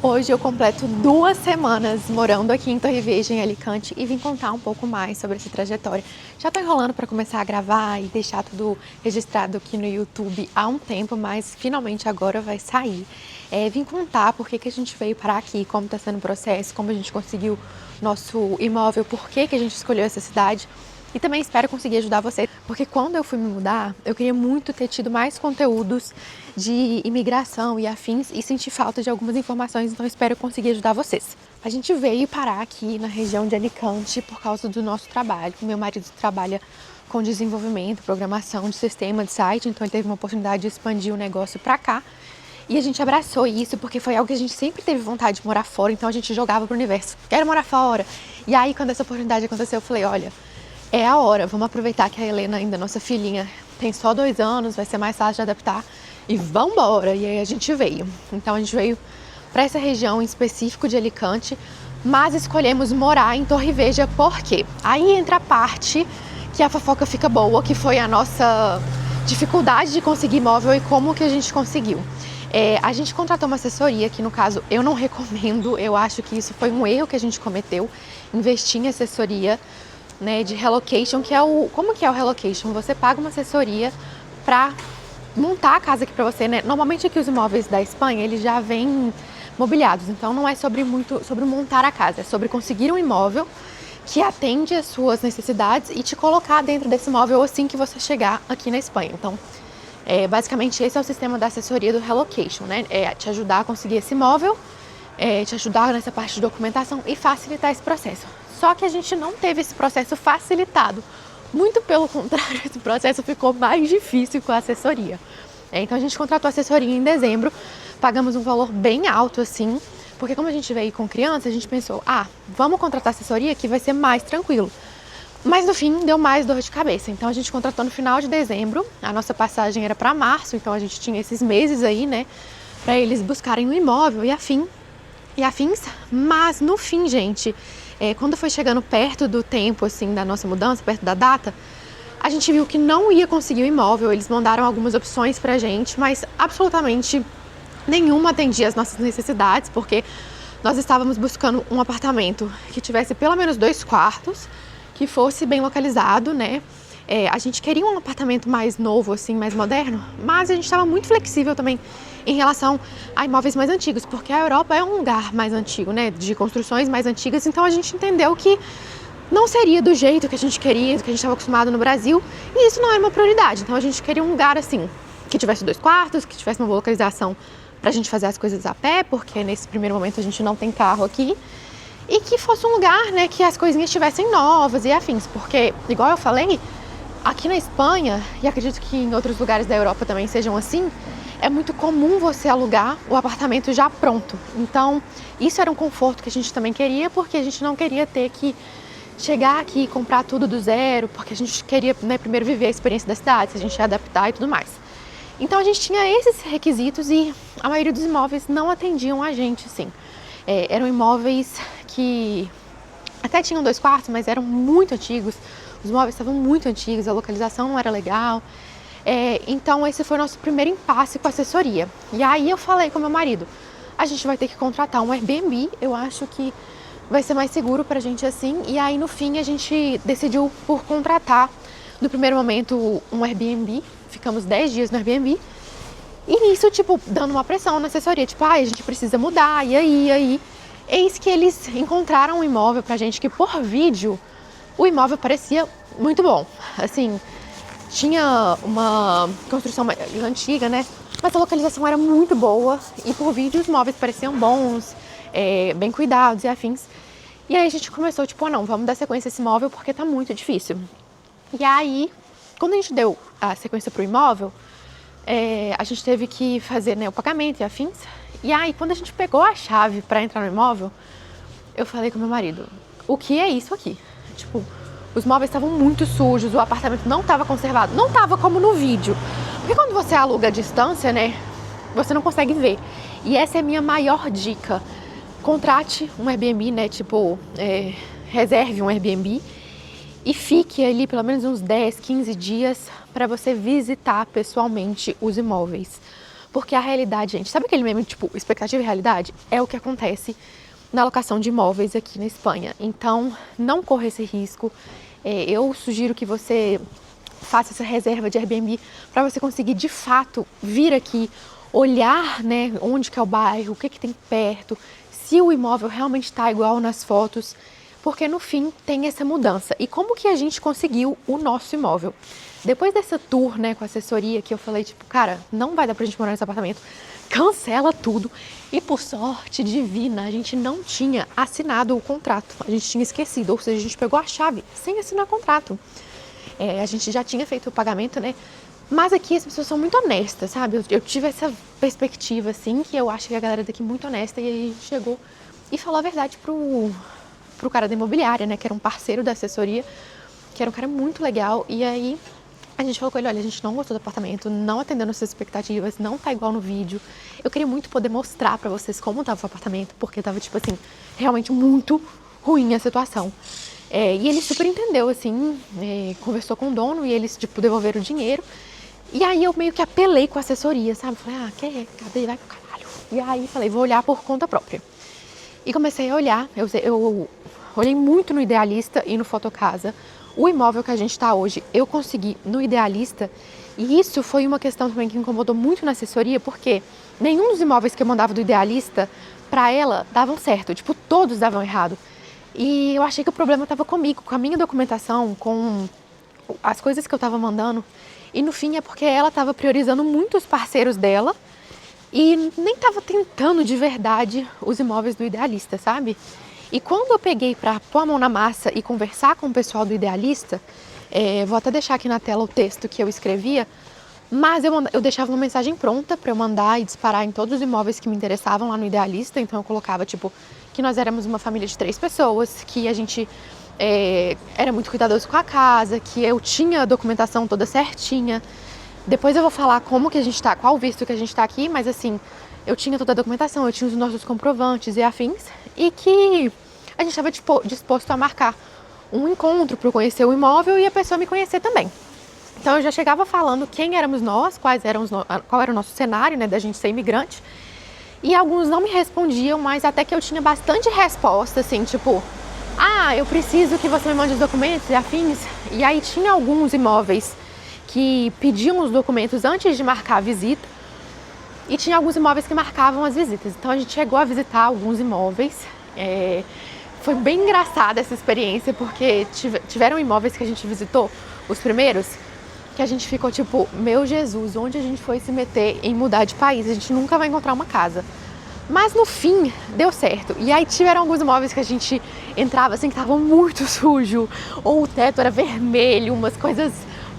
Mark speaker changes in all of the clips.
Speaker 1: Hoje eu completo 2 semanas morando aqui em Torrevieja, em Alicante, e vim contar um pouco mais sobre essa trajetória. Já tô enrolando para começar a gravar e deixar tudo registrado aqui no YouTube há um tempo, mas finalmente agora vai sair. Vim contar por que a gente veio parar aqui, como está sendo o processo, como a gente conseguiu nosso imóvel, por que a gente escolheu essa cidade. E também espero conseguir ajudar vocês, porque quando eu fui me mudar, eu queria muito ter tido mais conteúdos de imigração e afins e senti falta de algumas informações, então espero conseguir ajudar vocês. A gente veio parar aqui na região de Alicante por causa do nosso trabalho. Meu marido trabalha com desenvolvimento, programação de sistema, de site, então ele teve uma oportunidade de expandir o negócio para cá. E a gente abraçou isso porque foi algo que a gente sempre teve vontade de morar fora, então a gente jogava pro universo, quero morar fora. E aí quando essa oportunidade aconteceu, eu falei, olha, é a hora, vamos aproveitar que a Helena, ainda nossa filhinha, tem só 2 anos, vai ser mais fácil de adaptar e vambora. E aí a gente veio. Então a gente veio para essa região em específico de Alicante, mas escolhemos morar em Torrevieja porque aí entra a parte que a fofoca fica boa, que foi a nossa dificuldade de conseguir imóvel e como que a gente conseguiu. A gente contratou uma assessoria, que no caso eu não recomendo, eu acho que isso foi um erro que a gente cometeu, investir em assessoria, né, de relocation, que é como que é o relocation? Você paga uma assessoria para montar a casa aqui para você, né? Normalmente aqui os imóveis da Espanha, eles já vêm mobiliados, então não é sobre montar a casa, é sobre conseguir um imóvel que atende às suas necessidades e te colocar dentro desse imóvel assim que você chegar aqui na Espanha. Então, basicamente esse é o sistema da assessoria do relocation, né? É te ajudar a conseguir esse imóvel, te ajudar nessa parte de documentação e facilitar esse processo. Só que a gente não teve esse processo facilitado. Muito pelo contrário, esse processo ficou mais difícil com a assessoria. Então a gente contratou a assessoria em dezembro, pagamos um valor bem alto assim, porque como a gente veio com criança, a gente pensou, vamos contratar assessoria que vai ser mais tranquilo. Mas no fim deu mais dor de cabeça, então a gente contratou no final de dezembro, a nossa passagem era para março, então a gente tinha esses meses aí, né, para eles buscarem um imóvel e afins, mas no fim, gente, quando foi chegando perto do tempo, assim, da nossa mudança, perto da data, a gente viu que não ia conseguir o imóvel. Eles mandaram algumas opções pra gente, mas absolutamente nenhuma atendia às nossas necessidades, porque nós estávamos buscando um apartamento que tivesse pelo menos 2 quartos, que fosse bem localizado, né? A gente queria um apartamento mais novo, assim, mais moderno, mas a gente estava muito flexível também em relação a imóveis mais antigos, porque a Europa é um lugar mais antigo, né, de construções mais antigas, então a gente entendeu que não seria do jeito que a gente queria, do que a gente estava acostumado no Brasil, e isso não é uma prioridade. Então a gente queria um lugar assim, que tivesse 2 quartos, que tivesse uma boa localização pra gente fazer as coisas a pé, porque nesse primeiro momento a gente não tem carro aqui, e que fosse um lugar, né, que as coisinhas estivessem novas e afins, porque, igual eu falei, aqui na Espanha, e acredito que em outros lugares da Europa também sejam assim, é muito comum você alugar o apartamento já pronto. Então, isso era um conforto que a gente também queria, porque a gente não queria ter que chegar aqui e comprar tudo do zero, porque a gente queria, né, primeiro viver a experiência da cidade, se a gente ia adaptar e tudo mais. Então, a gente tinha esses requisitos e a maioria dos imóveis não atendiam a gente, assim. Eram imóveis que até tinham 2 quartos, mas eram muito antigos. Os móveis estavam muito antigos, a localização não era legal. Então esse foi o nosso primeiro impasse com a assessoria. E aí eu falei com meu marido, a gente vai ter que contratar um Airbnb, eu acho que vai ser mais seguro pra gente assim. E aí no fim a gente decidiu por contratar, no primeiro momento, um Airbnb. Ficamos 10 dias no Airbnb. E nisso, tipo, dando uma pressão na assessoria, tipo, a gente precisa mudar, e aí? Eis que eles encontraram um imóvel pra gente que por vídeo o imóvel parecia muito bom. Assim, tinha uma construção antiga, né? Mas a localização era muito boa e por vídeo os móveis pareciam bons, bem cuidados e afins. E aí a gente começou, tipo, não, vamos dar sequência a esse imóvel porque tá muito difícil. E aí, quando a gente deu a sequência pro imóvel, a gente teve que fazer, né, o pagamento e afins. E aí, quando a gente pegou a chave pra entrar no imóvel, eu falei com meu marido, o que é isso aqui? Tipo, os móveis estavam muito sujos, o apartamento não estava conservado, não estava como no vídeo. Porque quando você aluga à distância, né, você não consegue ver. E essa é a minha maior dica. Contrate um Airbnb, né, tipo, reserve um Airbnb e fique ali pelo menos uns 10, 15 dias para você visitar pessoalmente os imóveis. Porque a realidade, gente, sabe aquele meme, tipo, expectativa e realidade? É o que acontece na locação de imóveis aqui na Espanha. Então, não corra esse risco. Eu sugiro que você faça essa reserva de Airbnb para você conseguir, de fato, vir aqui, olhar, né, onde que é o bairro, o que que tem perto, se o imóvel realmente está igual nas fotos, porque no fim tem essa mudança. E como que a gente conseguiu o nosso imóvel? Depois dessa tour, né, com a assessoria, que eu falei, tipo, cara, não vai dar pra gente morar nesse apartamento, cancela tudo. E por sorte divina, a gente não tinha assinado o contrato, a gente tinha esquecido, ou seja, a gente pegou a chave sem assinar o contrato. A gente já tinha feito o pagamento, né? Mas aqui as pessoas são muito honestas, sabe? Eu tive essa perspectiva, assim, que eu acho que a galera daqui é muito honesta, e aí chegou e falou a verdade pro cara da imobiliária, né? Que era um parceiro da assessoria, que era um cara muito legal. E aí a gente falou com ele, olha, a gente não gostou do apartamento, não atendeu nossas expectativas, não tá igual no vídeo. Eu queria muito poder mostrar pra vocês como tava o apartamento, porque tava, tipo assim, realmente muito ruim a situação. E ele super entendeu, assim, conversou com o dono e eles, tipo, devolveram o dinheiro. E aí eu meio que apelei com a assessoria, sabe? Falei, cadê? Vai pro caralho. E aí falei, vou olhar por conta própria. E comecei a olhar, eu olhei muito no Idealista e no Fotocasa. O imóvel que a gente está hoje, eu consegui no Idealista. E isso foi uma questão também que me incomodou muito na assessoria, porque nenhum dos imóveis que eu mandava do Idealista, pra ela, davam certo. Tipo, todos davam errado. E eu achei que o problema estava comigo, com a minha documentação, com as coisas que eu estava mandando. E no fim é porque ela estava priorizando muito os parceiros dela e nem estava tentando de verdade os imóveis do Idealista, sabe? E quando eu peguei para pôr a mão na massa e conversar com o pessoal do Idealista, vou até deixar aqui na tela o texto que eu escrevia, mas eu deixava uma mensagem pronta para eu mandar e disparar em todos os imóveis que me interessavam lá no Idealista. Então eu colocava, tipo, que nós éramos uma família de 3 pessoas, que a gente era muito cuidadoso com a casa, que eu tinha a documentação toda certinha. Depois eu vou falar como que a gente tá, qual visto que a gente tá aqui, mas assim, eu tinha toda a documentação, eu tinha os nossos comprovantes e afins, e que a gente estava disposto a marcar um encontro para eu conhecer o imóvel e a pessoa me conhecer também. Então eu já chegava falando quem éramos nós, qual era o nosso cenário, né, da gente ser imigrante. E alguns não me respondiam, mas até que eu tinha bastante resposta, assim, tipo, eu preciso que você me mande os documentos e afins. E aí tinha alguns imóveis que pediam os documentos antes de marcar a visita, e tinha alguns imóveis que marcavam as visitas. Então a gente chegou a visitar alguns imóveis. Foi bem engraçada essa experiência, porque tiveram imóveis que a gente visitou, os primeiros, que a gente ficou tipo, meu Jesus, onde a gente foi se meter em mudar de país? A gente nunca vai encontrar uma casa. Mas no fim, deu certo. E aí tiveram alguns imóveis que a gente entrava assim, que estavam muito sujo, ou o teto era vermelho, umas coisas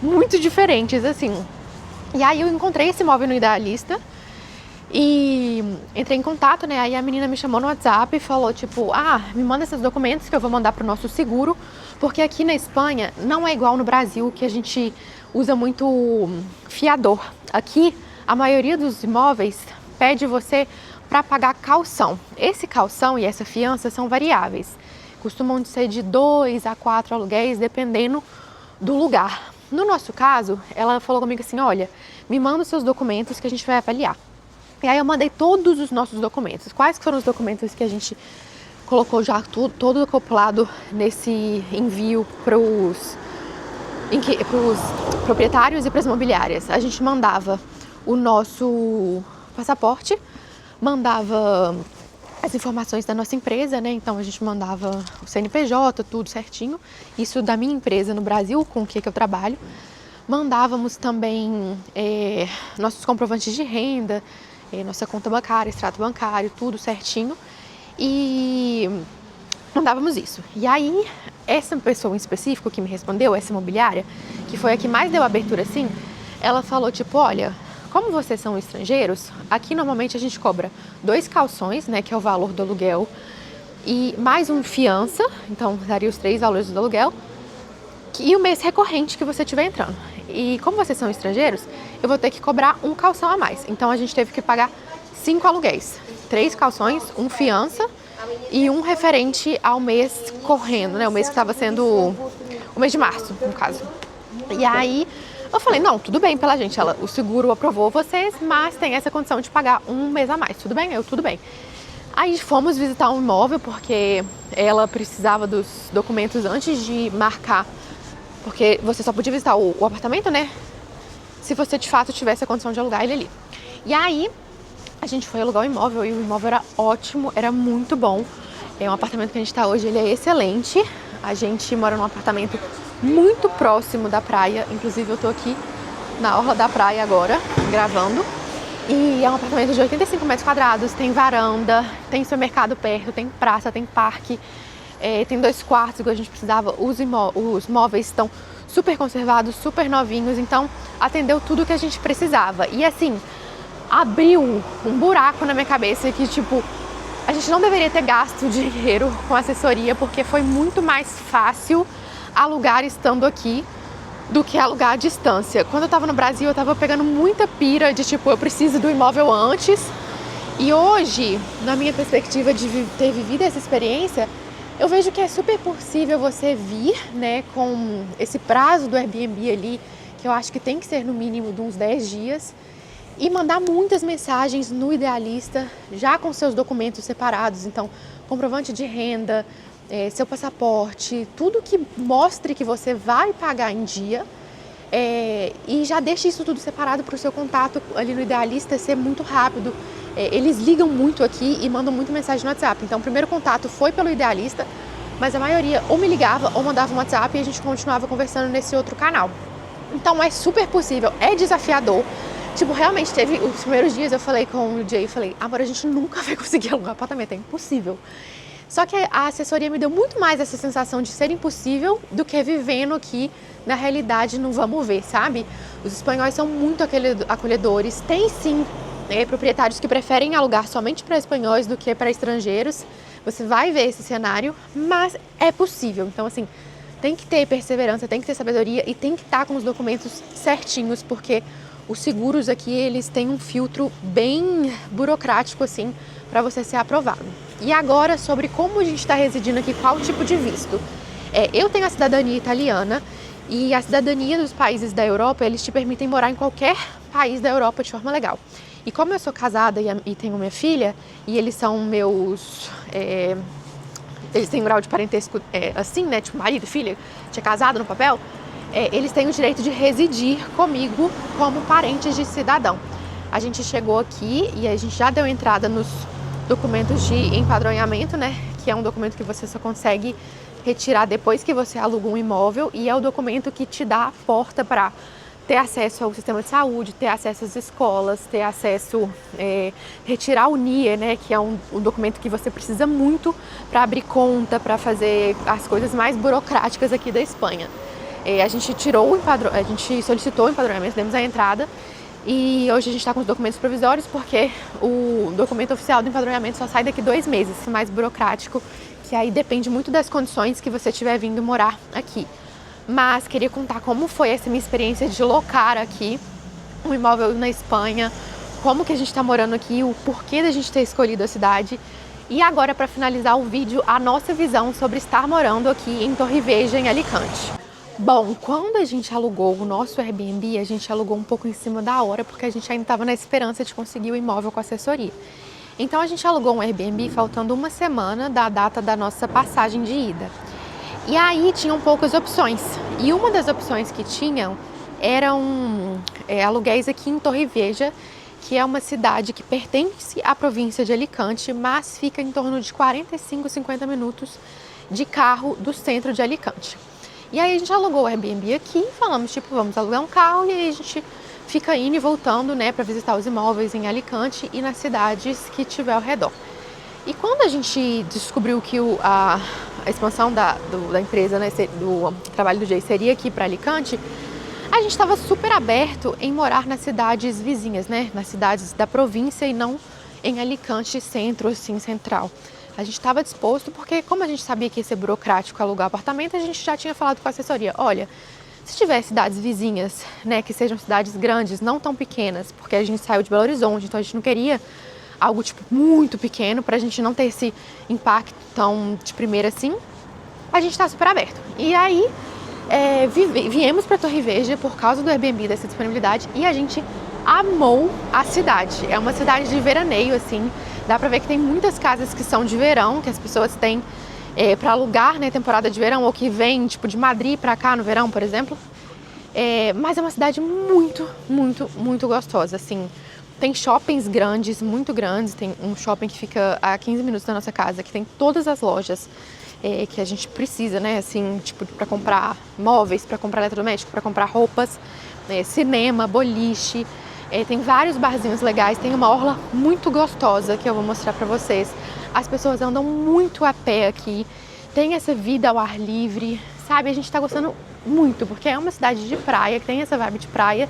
Speaker 1: muito diferentes, assim. E aí eu encontrei esse imóvel no Idealista e entrei em contato, né? Aí a menina me chamou no WhatsApp e falou, tipo, me manda esses documentos que eu vou mandar pro nosso seguro, porque aqui na Espanha não é igual no Brasil, que a gente usa muito fiador. Aqui, a maioria dos imóveis pede você para pagar calção. Esse calção e essa fiança são variáveis. Costumam ser de 2 a 4 aluguéis, dependendo do lugar. No nosso caso, ela falou comigo assim, olha, me manda os seus documentos que a gente vai avaliar. E aí eu mandei todos os nossos documentos. Quais foram os documentos que a gente colocou já todo acoplado nesse envio para os proprietários e para as imobiliárias? A gente mandava o nosso passaporte, mandava as informações da nossa empresa, né? Então a gente mandava o CNPJ, tudo certinho. Isso da minha empresa no Brasil, com o que eu trabalho. Mandávamos também nossos comprovantes de renda, nossa conta bancária, extrato bancário, tudo certinho. E mandávamos isso. E aí, essa pessoa em específico que me respondeu, essa imobiliária, que foi a que mais deu abertura assim, ela falou tipo, olha, como vocês são estrangeiros, aqui normalmente a gente cobra 2 calções, né, que é o valor do aluguel, e mais um fiança, então daria os 3 valores do aluguel, e o mês recorrente que você estiver entrando. E como vocês são estrangeiros, eu vou ter que cobrar um calção a mais. Então a gente teve que pagar 5 aluguéis, 3 calções, um fiança e um referente ao mês correndo, né, o mês que estava sendo o mês de março, no caso. E aí Eu falei, não, tudo bem pela gente, o seguro aprovou vocês, mas tem essa condição de pagar um mês a mais, tudo bem? Tudo bem. Aí fomos visitar um imóvel, porque ela precisava dos documentos antes de marcar, porque você só podia visitar o apartamento, né, se você de fato tivesse a condição de alugar ele ali. E aí, a gente foi alugar o imóvel e o imóvel era ótimo, era muito bom. É um apartamento que a gente está hoje, ele é excelente. A gente mora num apartamento muito próximo da praia, inclusive eu tô aqui na orla da praia agora, gravando. E é um apartamento de 85 metros quadrados, tem varanda, tem supermercado perto, tem praça, tem parque, tem 2 quartos, igual a gente precisava. Os móveis estão super conservados, super novinhos, então atendeu tudo que a gente precisava. E assim, abriu um buraco na minha cabeça que, tipo, a gente não deveria ter gasto dinheiro com assessoria, porque foi muito mais fácil alugar estando aqui do que alugar à distância. Quando eu tava no Brasil, eu tava pegando muita pira de, tipo, eu preciso do imóvel antes. E hoje, na minha perspectiva de ter vivido essa experiência, eu vejo que é super possível você vir, né, com esse prazo do Airbnb ali, que eu acho que tem que ser no mínimo de uns 10 dias, e mandar muitas mensagens no Idealista, já com seus documentos separados. Então, comprovante de renda, seu passaporte, tudo que mostre que você vai pagar em dia, e já deixe isso tudo separado para o seu contato ali no Idealista ser muito rápido. Eles ligam muito aqui e mandam muita mensagem no WhatsApp. Então, o primeiro contato foi pelo Idealista, mas a maioria ou me ligava ou mandava um WhatsApp e a gente continuava conversando nesse outro canal. Então, é super possível, é desafiador. Tipo, realmente teve os primeiros dias eu falei com o Jay, falei, amor, a gente nunca vai conseguir alugar apartamento, é impossível. Só que a assessoria me deu muito mais essa sensação de ser impossível do que vivendo aqui na realidade no vamos ver, sabe? Os espanhóis são muito acolhedores, tem sim proprietários que preferem alugar somente para espanhóis do que para estrangeiros. Você vai ver esse cenário, mas é possível. Então, assim, tem que ter perseverança, tem que ter sabedoria e tem que estar com os documentos certinhos, porque os seguros aqui, eles têm um filtro bem burocrático, assim, para você ser aprovado. E agora, sobre como a gente está residindo aqui, qual tipo de visto. Eu tenho a cidadania italiana e a cidadania dos países da Europa, eles te permitem morar em qualquer país da Europa de forma legal. E como eu sou casada e tenho minha filha, e eles são meus... eles têm um grau de parentesco assim, né, tipo marido e filha, tinha casado no papel, eles têm o direito de residir comigo como parentes de cidadão. A gente chegou aqui e a gente já deu entrada nos documentos de empadronhamento, né? Que é um documento que você só consegue retirar depois que você aluga um imóvel e é o documento que te dá a porta para ter acesso ao sistema de saúde, ter acesso às escolas, ter acesso, retirar o NIE, né? Que é um documento que você precisa muito para abrir conta, para fazer as coisas mais burocráticas aqui da Espanha. A gente a gente solicitou o empadronamento, demos a entrada e hoje a gente está com os documentos provisórios porque o documento oficial do empadronhamento só sai daqui 2 meses, mais burocrático, que aí depende muito das condições que você estiver vindo morar aqui. Mas queria contar como foi essa minha experiência de locar aqui um imóvel na Espanha, como que a gente está morando aqui, o porquê da gente ter escolhido a cidade. E agora, para finalizar o vídeo, a nossa visão sobre estar morando aqui em Torrevieja, em Alicante. Bom, quando a gente alugou o nosso Airbnb, a gente alugou um pouco em cima da hora, porque a gente ainda estava na esperança de conseguir o imóvel com assessoria. Então a gente alugou um Airbnb faltando 1 semana da data da nossa passagem de ida. E aí tinham poucas opções. E uma das opções que tinham eram aluguéis aqui em Torrevieja, que é uma cidade que pertence à província de Alicante, mas fica em torno de 45, 50 minutos de carro do centro de Alicante. E aí a gente alugou o Airbnb aqui e falamos, tipo, vamos alugar um carro e aí a gente fica indo e voltando, né, para visitar os imóveis em Alicante e nas cidades que tiver ao redor. E quando a gente descobriu que a expansão da empresa, né, do trabalho do Jay seria aqui para Alicante, a gente estava super aberto em morar nas cidades vizinhas, né, nas cidades da província e não em Alicante centro, assim, central. A gente estava disposto porque, como a gente sabia que ia ser burocrático alugar apartamento, a gente já tinha falado com a assessoria, olha, se tiver cidades vizinhas, né, que sejam cidades grandes, não tão pequenas, porque a gente saiu de Belo Horizonte, então a gente não queria algo, tipo, muito pequeno, pra gente não ter esse impacto tão de primeira assim, a gente tá super aberto. E aí, Viemos para Torrevieja por causa do Airbnb, dessa disponibilidade, e a gente amou a cidade. É uma cidade de veraneio, assim, dá pra ver que tem muitas casas que são de verão, que as pessoas têm para alugar, né, temporada de verão, ou que vem, tipo, de Madrid pra cá no verão, por exemplo. Mas é uma cidade muito, muito, muito gostosa, assim. Tem shoppings grandes, muito grandes, tem um shopping que fica a 15 minutos da nossa casa, que tem todas as lojas que a gente precisa, né, assim, tipo, para comprar móveis, para comprar eletrodoméstico, para comprar roupas, cinema, boliche, tem vários barzinhos legais, tem uma orla muito gostosa que eu vou mostrar para vocês. As pessoas andam muito a pé aqui, tem essa vida ao ar livre, sabe? A gente tá gostando muito, porque é uma cidade de praia, que tem essa vibe de praia,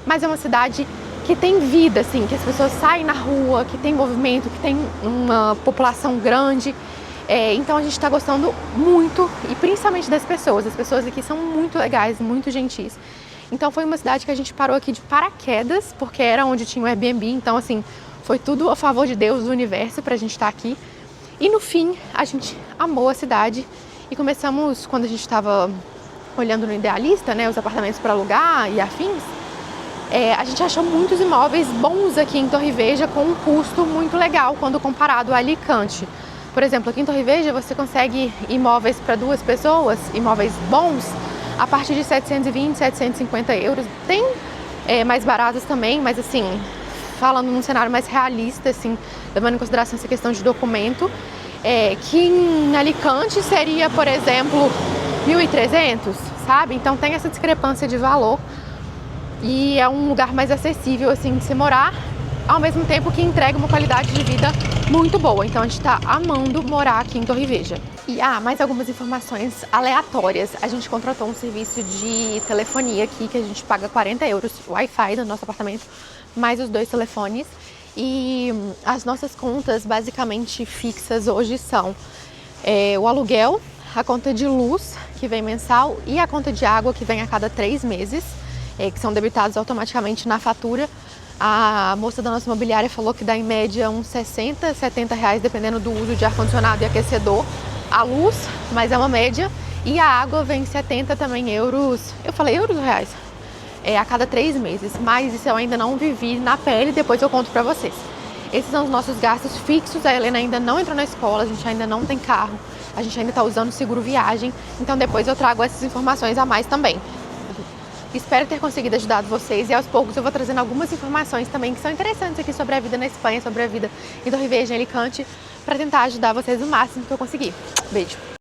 Speaker 1: mas é uma cidade que tem vida, assim, que as pessoas saem na rua, que tem movimento, que tem uma população grande. Então a gente está gostando muito, e principalmente das pessoas. As pessoas aqui são muito legais, muito gentis. Então foi uma cidade que a gente parou aqui de paraquedas, porque era onde tinha o Airbnb. Então, assim, foi tudo a favor de Deus, do universo, pra gente estar aqui. E no fim, a gente amou a cidade e começamos, quando a gente estava olhando no Idealista, né, os apartamentos para alugar e afins, a gente achou muitos imóveis bons aqui em Torrevieja com um custo muito legal quando comparado a Alicante. Por exemplo, aqui em Torrevieja você consegue imóveis para 2 pessoas, imóveis bons, a partir de 720, 750 euros. Tem mais baratos também, mas assim, falando num cenário mais realista, assim, levando em consideração essa questão de documento, que em Alicante seria, por exemplo, 1.300, sabe? Então tem essa discrepância de valor e é um lugar mais acessível, assim, de se morar, ao mesmo tempo que entrega uma qualidade de vida muito boa. Então a gente tá amando morar aqui em Torrevieja. E mais algumas informações aleatórias. A gente contratou um serviço de telefonia aqui, que a gente paga 40 euros Wi-Fi no nosso apartamento, mais os 2 telefones. E as nossas contas basicamente fixas hoje são o aluguel, a conta de luz, que vem mensal, e a conta de água, que vem a cada 3 meses, que são debitados automaticamente na fatura. A moça da nossa imobiliária falou que dá em média uns 60, 70 reais, dependendo do uso de ar-condicionado e aquecedor, a luz, mas é uma média. E a água vem 70 também euros, eu falei euros ou reais? A cada 3 meses, mas isso eu ainda não vivi na pele, depois eu conto pra vocês. Esses são os nossos gastos fixos. A Helena ainda não entrou na escola, a gente ainda não tem carro, a gente ainda tá usando seguro viagem, então depois eu trago essas informações a mais também. Espero ter conseguido ajudar vocês, e aos poucos eu vou trazendo algumas informações também que são interessantes aqui sobre a vida na Espanha, sobre a vida em Torrevieja, em Alicante, para tentar ajudar vocês o máximo que eu conseguir. Beijo!